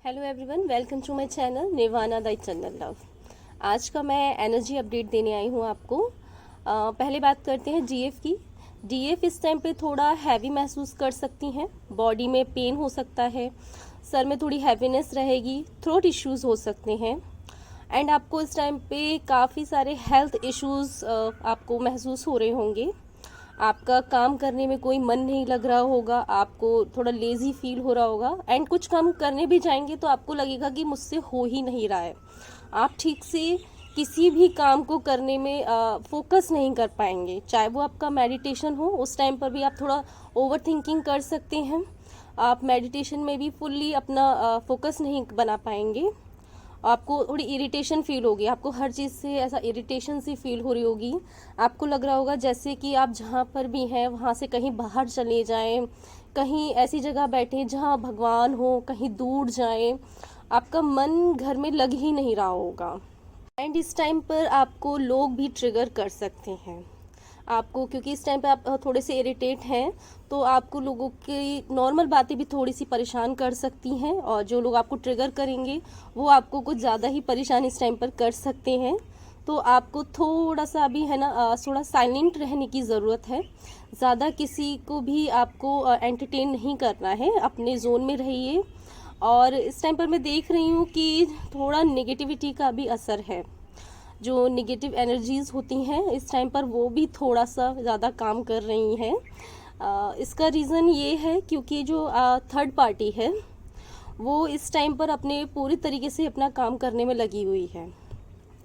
Hello everyone, welcome to my channel Nirvana the eternal love. आज का मैं एनर्जी अपडेट देने आई हूँ आपको। पहले बात करते हैं डीएफ की। डीएफ इस टाइम पे थोड़ा हैवी महसूस कर सकती हैं, बॉडी में पेन हो सकता है, सर में थोड़ी हैवीनेस रहेगी, थ्रोट इश्यूज हो सकते हैं एंड आपको इस टाइम पे काफ़ी सारे हेल्थ इश्यूज आपको महसूस हो रहे होंगे। आपका काम करने में कोई मन नहीं लग रहा होगा, आपको थोड़ा लेज़ी फील हो रहा होगा एंड कुछ काम करने भी जाएंगे तो आपको लगेगा कि मुझसे हो ही नहीं रहा है। आप ठीक से किसी भी काम को करने में फोकस नहीं कर पाएंगे, चाहे वो आपका मेडिटेशन हो। उस टाइम पर भी आप थोड़ा ओवर थिंकिंग कर सकते हैं। आप मेडिटेशन में भी फुल्ली अपना फोकस नहीं बना पाएंगे। आपको थोड़ी इरिटेशन फील होगी, आपको हर चीज़ से ऐसा इरिटेशन सी फील हो रही होगी। आपको लग रहा होगा जैसे कि आप जहाँ पर भी हैं वहाँ से कहीं बाहर चले जाएं, कहीं ऐसी जगह बैठें जहाँ भगवान हो, कहीं दूर जाएं। आपका मन घर में लग ही नहीं रहा होगा एंड इस टाइम पर आपको लोग भी ट्रिगर कर सकते हैं आपको, क्योंकि इस टाइम पे आप थोड़े से इरिटेट हैं तो आपको लोगों की नॉर्मल बातें भी थोड़ी सी परेशान कर सकती हैं और जो लोग आपको ट्रिगर करेंगे वो आपको कुछ ज़्यादा ही परेशान इस टाइम पर कर सकते हैं। तो आपको थोड़ा सा अभी है ना थोड़ा साइलेंट रहने की ज़रूरत है। ज़्यादा किसी को भी आपको एंटरटेन नहीं करना है, अपने जोन में रहिए। और इस टाइम पर मैं देख रही हूँ कि थोड़ा नेगेटिविटी का भी असर है। जो नेगेटिव एनर्जीज होती हैं इस टाइम पर वो भी थोड़ा सा ज़्यादा काम कर रही हैं। इसका रीज़न ये है क्योंकि जो थर्ड पार्टी है वो इस टाइम पर अपने पूरी तरीके से अपना काम करने में लगी हुई है।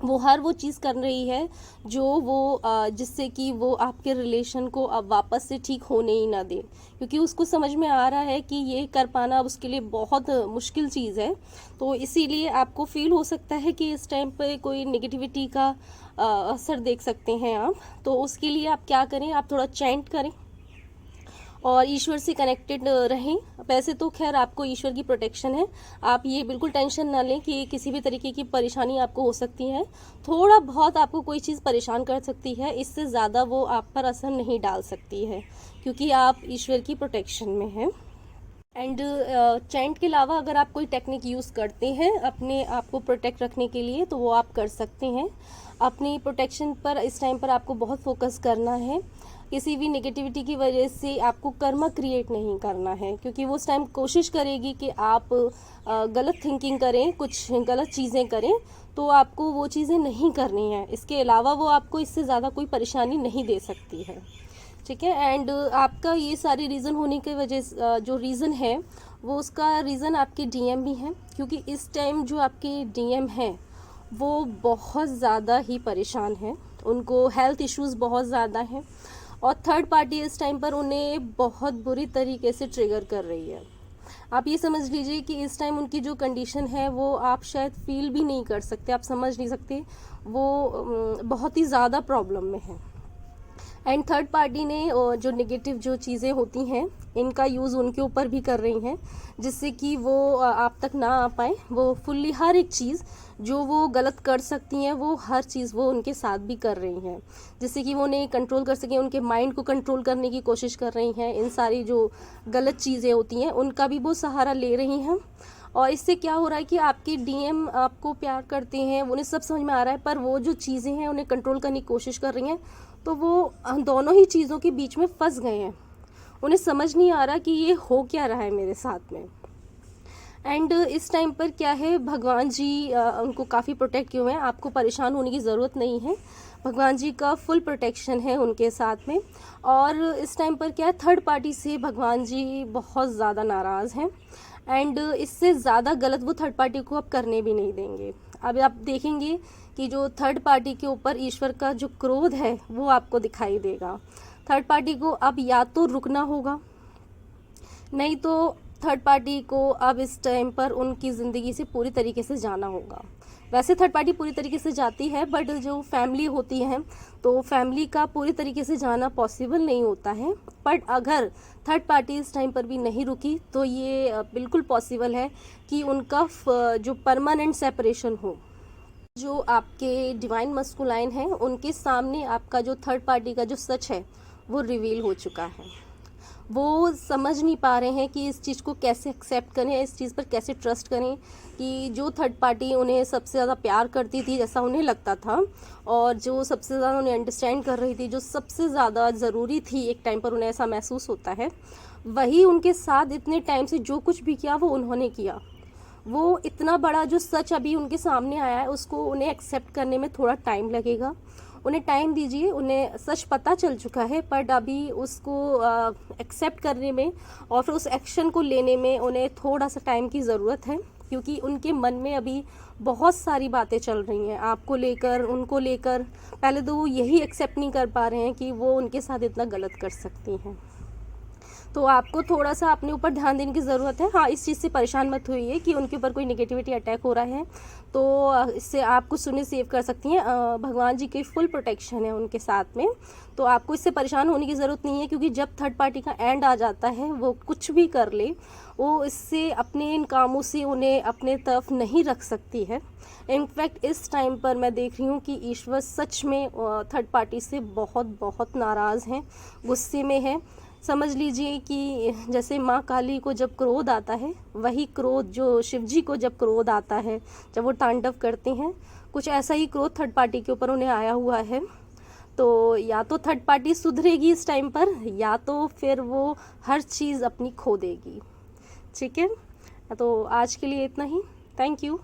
वो हर वो चीज़ कर रही है जो वो जिससे कि वो आपके रिलेशन को अब वापस से ठीक होने ही ना दे, क्योंकि उसको समझ में आ रहा है कि ये कर पाना अब उसके लिए बहुत मुश्किल चीज़ है। तो इसीलिए आपको फील हो सकता है कि इस टाइम पे कोई नेगेटिविटी का असर देख सकते हैं आप। तो उसके लिए आप क्या करें, आप थोड़ा चैंट करें और ईश्वर से कनेक्टेड रहें। वैसे तो खैर आपको ईश्वर की प्रोटेक्शन है, आप ये बिल्कुल टेंशन ना लें कि किसी भी तरीके की परेशानी आपको हो सकती है। थोड़ा बहुत आपको कोई चीज़ परेशान कर सकती है, इससे ज़्यादा वो आप पर असर नहीं डाल सकती है क्योंकि आप ईश्वर की प्रोटेक्शन में हैं। एंड चैंट के अलावा अगर आप कोई टेक्निक यूज़ करते हैं अपने आप को प्रोटेक्ट रखने के लिए तो वो आप कर सकते हैं। अपनी प्रोटेक्शन पर इस टाइम पर आपको बहुत फोकस करना है। किसी भी नेगेटिविटी की वजह से आपको कर्मा क्रिएट नहीं करना है, क्योंकि वो उस टाइम कोशिश करेगी कि आप गलत थिंकिंग करें, कुछ गलत चीज़ें करें, तो आपको वो चीज़ें नहीं करनी है। इसके अलावा वो आपको इससे ज़्यादा कोई परेशानी नहीं दे सकती है, ठीक है। एंड आपका ये सारे रीज़न होने की वजह जो रीज़न है वो उसका रीज़न आपके डीएम भी हैं, क्योंकि इस टाइम जो आपके डीएम हैं वो बहुत ज़्यादा ही परेशान हैं, उनको हेल्थ इश्यूज़ बहुत ज़्यादा हैं और थर्ड पार्टी इस टाइम पर उन्हें बहुत बुरी तरीके से ट्रिगर कर रही है। आप ये समझ लीजिए कि इस टाइम उनकी जो कंडीशन है वो आप शायद फील भी नहीं कर सकते, आप समझ नहीं सकते। वो बहुत ही ज़्यादा प्रॉब्लम में है एंड थर्ड पार्टी ने जो नेगेटिव जो चीज़ें होती हैं इनका यूज़ उनके ऊपर भी कर रही हैं, जिससे कि वो आप तक ना आ पाए। वो फुल्ली हर एक चीज़ जो वो गलत कर सकती हैं वो हर चीज़ वो उनके साथ भी कर रही हैं, जिससे कि वो उन्हें कंट्रोल कर सकें। उनके माइंड को कंट्रोल करने की कोशिश कर रही हैं। इन सारी जो गलत चीज़ें होती हैं उनका भी वो सहारा ले रही हैं। और इससे क्या हो रहा है कि आपके डीएम आपको प्यार करते हैं, उन्हें सब समझ में आ रहा है, पर वो जो चीज़ें हैं उन्हें कंट्रोल करने की कोशिश कर रही हैं। तो वो दोनों ही चीज़ों के बीच में फंस गए हैं, उन्हें समझ नहीं आ रहा कि ये हो क्या रहा है मेरे साथ में। एंड इस टाइम पर क्या है, भगवान जी उनको काफ़ी प्रोटेक्ट किए हुए हैं, आपको परेशान होने की ज़रूरत नहीं है। भगवान जी का फुल प्रोटेक्शन है उनके साथ में। और इस टाइम पर क्या है, थर्ड पार्टी से भगवान जी बहुत ज़्यादा नाराज़ हैं एंड इससे ज़्यादा गलत वो थर्ड पार्टी को अब करने भी नहीं देंगे। अब आप देखेंगे कि जो थर्ड पार्टी के ऊपर ईश्वर का जो क्रोध है वो आपको दिखाई देगा। थर्ड पार्टी को अब या तो रुकना होगा, नहीं तो थर्ड पार्टी को अब इस टाइम पर उनकी ज़िंदगी से पूरी तरीके से जाना होगा। वैसे थर्ड पार्टी पूरी तरीके से जाती है, बट जो फैमिली होती है तो फैमिली का पूरी तरीके से जाना पॉसिबल नहीं होता है। बट अगर थर्ड पार्टी इस टाइम पर भी नहीं रुकी तो ये बिल्कुल पॉसिबल है कि उनका जो परमानेंट सेपरेशन हो। जो आपके डिवाइन मस्कुलाइन हैं उनके सामने आपका जो थर्ड पार्टी का जो सच है वो रिवील हो चुका है। वो समझ नहीं पा रहे हैं कि इस चीज़ को कैसे एक्सेप्ट करें, इस चीज़ पर कैसे ट्रस्ट करें कि जो थर्ड पार्टी उन्हें सबसे ज़्यादा प्यार करती थी जैसा उन्हें लगता था, और जो सबसे ज़्यादा उन्हें अंडरस्टैंड कर रही थी, जो सबसे ज़्यादा ज़रूरी थी एक टाइम पर उन्हें ऐसा महसूस होता है, वही उनके साथ इतने टाइम से जो कुछ भी किया वो उन्होंने किया। वो इतना बड़ा जो सच अभी उनके सामने आया है उसको उन्हें एक्सेप्ट करने में थोड़ा टाइम लगेगा। उन्हें टाइम दीजिए, उन्हें सच पता चल चुका है, बट अभी उसको एक्सेप्ट करने में और फिर उस एक्शन को लेने में उन्हें थोड़ा सा टाइम की ज़रूरत है, क्योंकि उनके मन में अभी बहुत सारी बातें चल रही हैं आपको लेकर, उनको लेकर। पहले तो वो यही एक्सेप्ट नहीं कर पा रहे हैं कि वो उनके साथ इतना गलत कर सकती हैं। तो आपको थोड़ा सा अपने ऊपर ध्यान देने की ज़रूरत है। हाँ, इस चीज़ से परेशान मत होइए कि उनके ऊपर कोई नेगेटिविटी अटैक हो रहा है, तो इससे आप कुछ सुने सेव कर सकती हैं। भगवान जी की फुल प्रोटेक्शन है उनके साथ में, तो आपको इससे परेशान होने की ज़रूरत नहीं है, क्योंकि जब थर्ड पार्टी का एंड आ जाता है वो कुछ भी कर ले, वो इससे अपने इन कामों से उन्हें अपने तरफ नहीं रख सकती है। इनफैक्ट इस टाइम पर मैं देख रही हूँ कि ईश्वर सच में थर्ड पार्टी से बहुत बहुत नाराज़ हैं, गुस्से में है। समझ लीजिए कि जैसे माँ काली को जब क्रोध आता है, वही क्रोध जो शिव जी को जब क्रोध आता है, जब वो तांडव करते हैं, कुछ ऐसा ही क्रोध थर्ड पार्टी के ऊपर उन्हें आया हुआ है। तो या तो थर्ड पार्टी सुधरेगी इस टाइम पर, या तो फिर वो हर चीज़ अपनी खो देगी। ठीक है, तो आज के लिए इतना ही। Thank you.